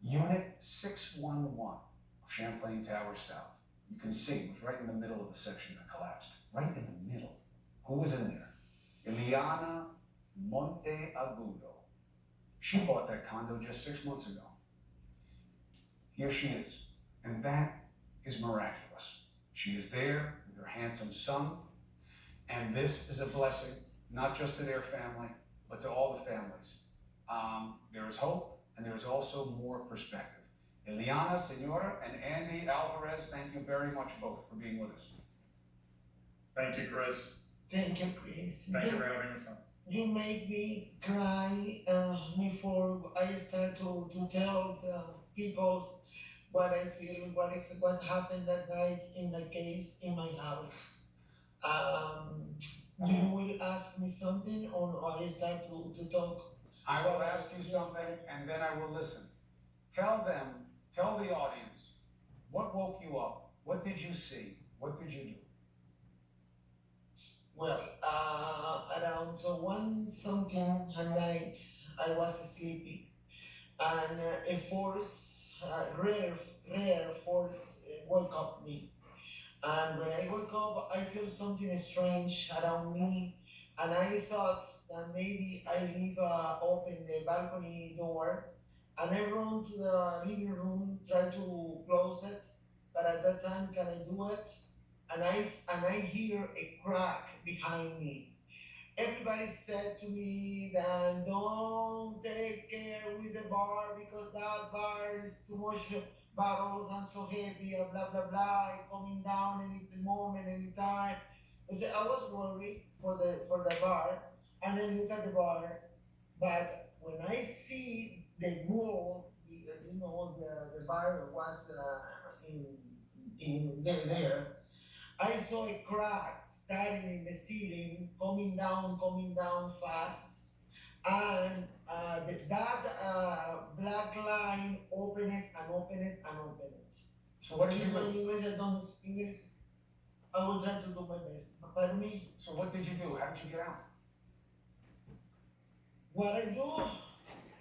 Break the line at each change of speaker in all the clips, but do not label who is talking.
Unit 611 of Champlain Tower South. You can see it was right in the middle of the section that collapsed. Right in the middle. Who was in there? Iliana Monteagudo. She bought that condo just 6 months ago. Here she is. And that is miraculous. She is there with her handsome son. And this is a blessing, not just to their family, but to all the families. There is hope, and there is also more perspective. Iliana, Senora, and Andy Alvarez, thank you very much both for being with us.
Thank you, Chris.
Thank you, Chris.
Thank you for having us on.
You made me cry before I start to tell the people what I feel, what happened that night in the case in my house. Um, you will ask me something, or I start to talk.
I will ask you something, and then I will listen. Tell the audience, what woke you up? What did you see? What did you do?
Well, around one something at night, I was sleeping, and a force, rare force, woke up me. And when I wake up, I feel something strange around me, and I thought that maybe I leave open the balcony door, and I run to the living room, try to close it, but at that time, can I do it? And I hear a crack behind me. Everybody said to me that don't take care with the bar because that bar is too much bottles and so heavy and blah blah blah coming down any moment, any time. I was worried for the bar, and I look at the bar, but when I see the wall, the bar was in there. I saw a crack starting in the ceiling, coming down fast, and that black line open it and open it and open it.
So what did you
Excuse my
do?
English, I don't speak English. I will try to do my best. But pardon me,
So what did you do? How did you get out?
what I do,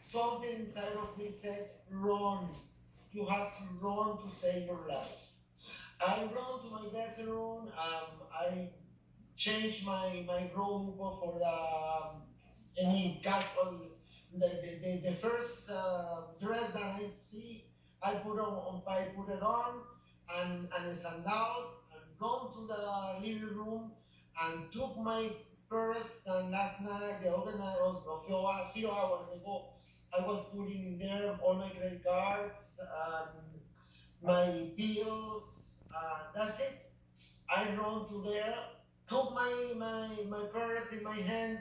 something inside of me said, run. You have to run to save your life. I run to my bedroom. I change my robe for any casual. The first dress that I see, I put it on, and the sandals, and gone to the living room and took my purse. And last night, the other night, was a few hours ago, I was putting in there all my credit cards, my bills. That's it. I run to there, took my purse in my hands,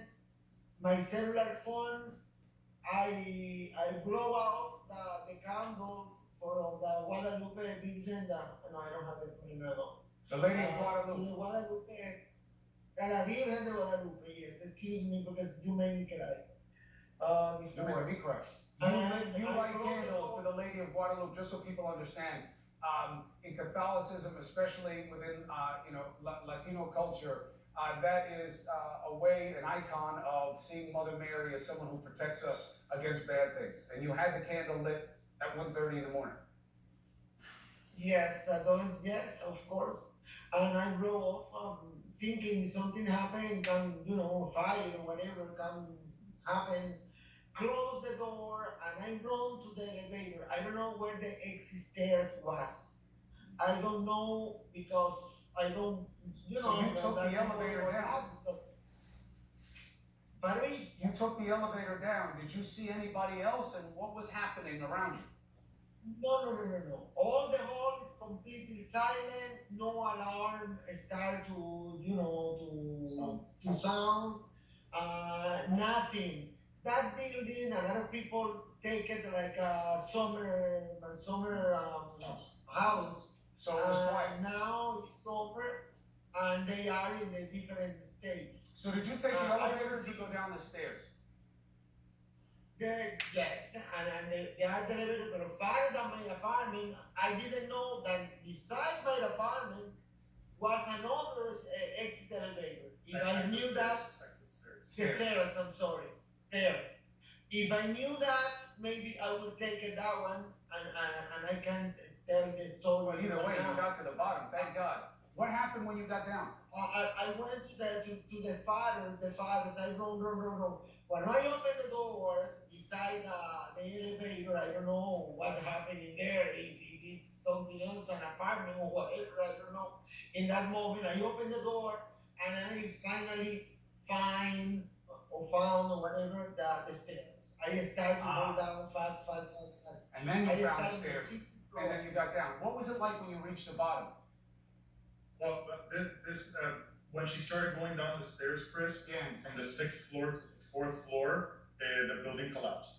my cellular phone. I blow out the candle for the Guadalupe Virgen. No, I don't have the name at all.
The Lady of
To
Guadalupe.
the Guadalupe, a la Virgen de Guadalupe. Yes, excuse me because you made me cry.
You made
Before.
me cry. You
I
light
close
candles to the Lady of Guadalupe, just so people understand. In Catholicism, especially within Latino culture, that is a way, an icon of seeing Mother Mary as someone who protects us against bad things. And you had the candle lit at 1:30 in the morning.
Yes, yes, of course. And I drove off thinking something happened, can, fire or whatever can happen. Close the door and I run to the elevator. I don't know where the exit stairs was. I don't know because I don't,
So you took
that
the
people
elevator
were
down.
out because, pardon me?
You took the elevator down. Did you see anybody else, and what was happening around you?
No, no, no, no, no. All the hall is completely silent. No alarm start to sound. Nothing. That building, a lot of people take it like a summer house.
So it was quiet.
Now it's summer, and they are in a different states.
So did you take the
I
elevator or
don't
did you go down the stairs?
Yes, and the other elevator, but farther than my apartment, I didn't know that beside my apartment was another exit elevator. If I knew that,
Stairs.
I'm sorry, stairs. If I knew that, maybe I will take it that one and I can tell the story.
Well, either way, you
now.
got to the bottom, thank God. What happened when you got down?
I went to the fathers, I run. When I opened the door beside the elevator, I don't know what happened in there, if it's something else, an apartment or whatever, I don't know. In that moment, I opened the door and I finally find or found or whatever the stairs. I started to go down fast.
And then you
I
found the
started
stairs,
the 60th
and
floor.
then you got down. What was it like when you reached the bottom?
Well, when she started going down the stairs, Chris,
Yeah.
from the 6th floor to the 4th floor, the building collapsed.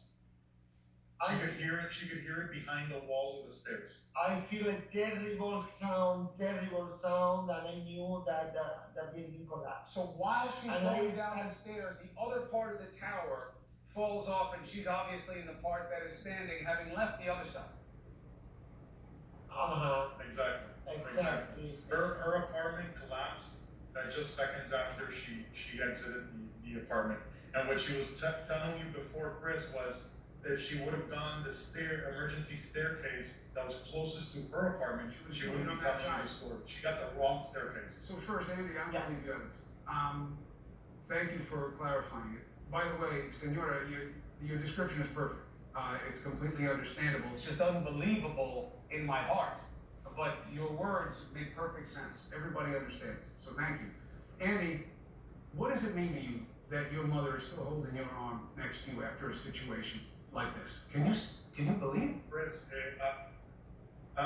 She could hear it. She could hear it behind the walls of the stairs.
I feel a terrible sound, and I knew that the building collapsed.
So while she's
And
going down the stairs, the other part of the tower falls off, and she's obviously in the part that is standing, having left the other side.
Exactly. Her apartment collapsed just seconds after she exited the apartment. And what she was telling you before, Chris, was if she would have gone the emergency staircase that was closest to her apartment, she wouldn't be telling you the story. She got the wrong staircase.
So first, Andy, I'm going to leave you out of this. Thank you for clarifying it. By the way, Senora, your description is perfect. It's completely understandable. It's just unbelievable in my heart. But your words make perfect sense. Everybody understands. So thank you. Andy, what does it mean to you that your mother is still holding your arm next to you after a situation like this? Can you believe?
Chris, I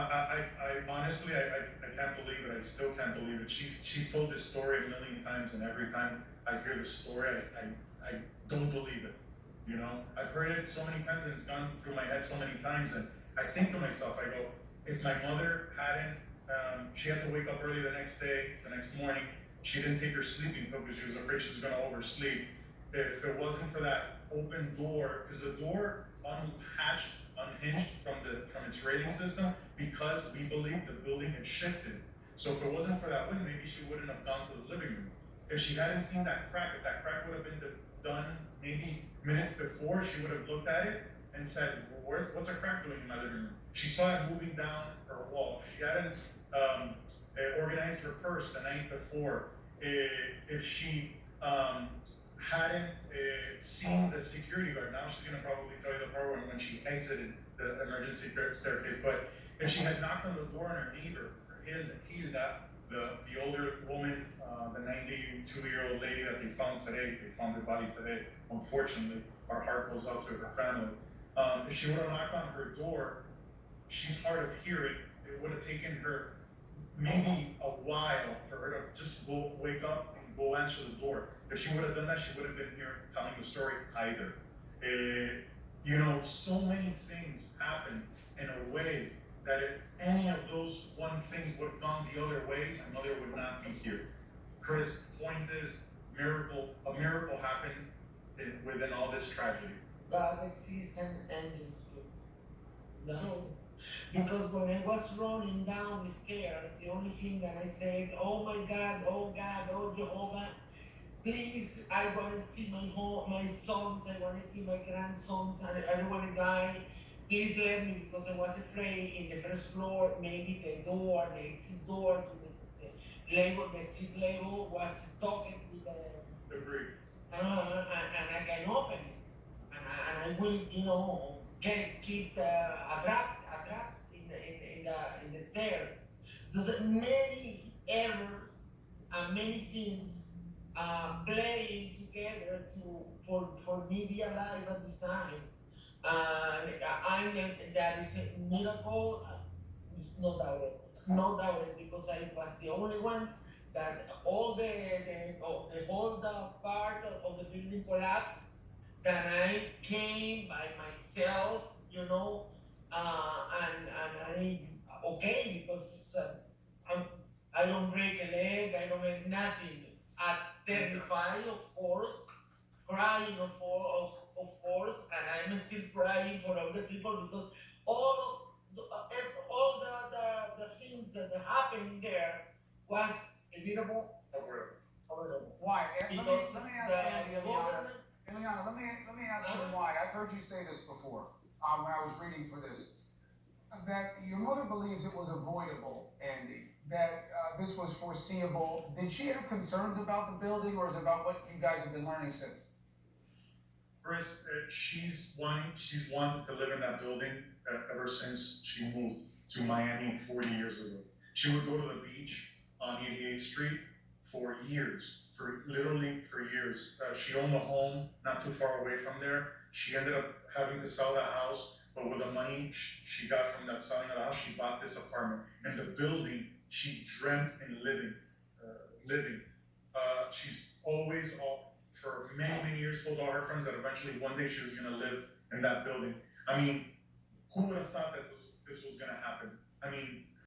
honestly, I can't believe it. I still can't believe it. She's told this story a million times, and every time I hear the story, I don't believe it. You know, I've heard it so many times, and it's gone through my head so many times, and I think to myself, I go, if my mother hadn't, she had to wake up early the next morning. She didn't take her sleeping pill because she was afraid she was going to oversleep. If it wasn't for that open door, because the door unhinged from its rating system, because we believed the building had shifted. So if it wasn't for that wind, maybe she wouldn't have gone to the living room. If she hadn't seen that crack, if that crack would have been done maybe minutes before, she would have looked at it and said, what's a crack doing in my living room? She saw it moving down her wall. If she hadn't organized her purse the night before, if she hadn't seen the security guard, now she's going to probably tell you the part when she exited the emergency staircase, but if she had knocked on the door on her neighbor, Hilda, the older woman, the 92-year-old lady that they found her body today, unfortunately, our heart goes out to her family. If she would have knocked on her door, she's hard of hearing. It would have taken her maybe a while for her to just wake up and go answer the door. If she would have done that, she would have been here telling the story either. You know, so many things happen in a way that if any of those one things would have gone the other way, my mother would not be here. Chris, point is, a miracle happened within all this tragedy.
God exists and angels too. Because when I was running down the stairs, the only thing that I said, oh my God, oh Jehovah, please, I want to see my sons, I want to see my grandsons, I don't want to die. Please let me, because I was afraid in the first floor, maybe the exit door to the street level was stuck with the
Debris.
And I can open it, and I will, keep attract in the stairs. So many errors and many things playing together for me be alive at this time. And I know that is a miracle. It's no doubt, because I was the only one that all the whole part of the building collapsed. That I came by myself, and I okay, because I don't break a leg, I don't make nothing. I'm terrified, of course, crying, of course, and I'm still crying for other people, because all the things that are happening there was inevitable.
Why?
Because
let me ask Andy, Iliana, let me ask you why. I've heard you say this before. when I was reading for this, that your mother believes it was avoidable, Andy, that this was foreseeable. Did she have concerns about the building, or is it about what you guys have been learning since?
Chris, she's wanted to live in that building ever since she moved to Miami 40 years ago. She would go to the beach on 88th Street for years, for literally for years. She owned a home not too far away from there. She ended up having to sell that house, but with the money she got from that selling of the house, she bought this apartment. And the building she dreamt in living. She's always, for many, many years, told all her friends that eventually one day she was going to live in that building. I mean, who would have thought that this was going to happen? I mean,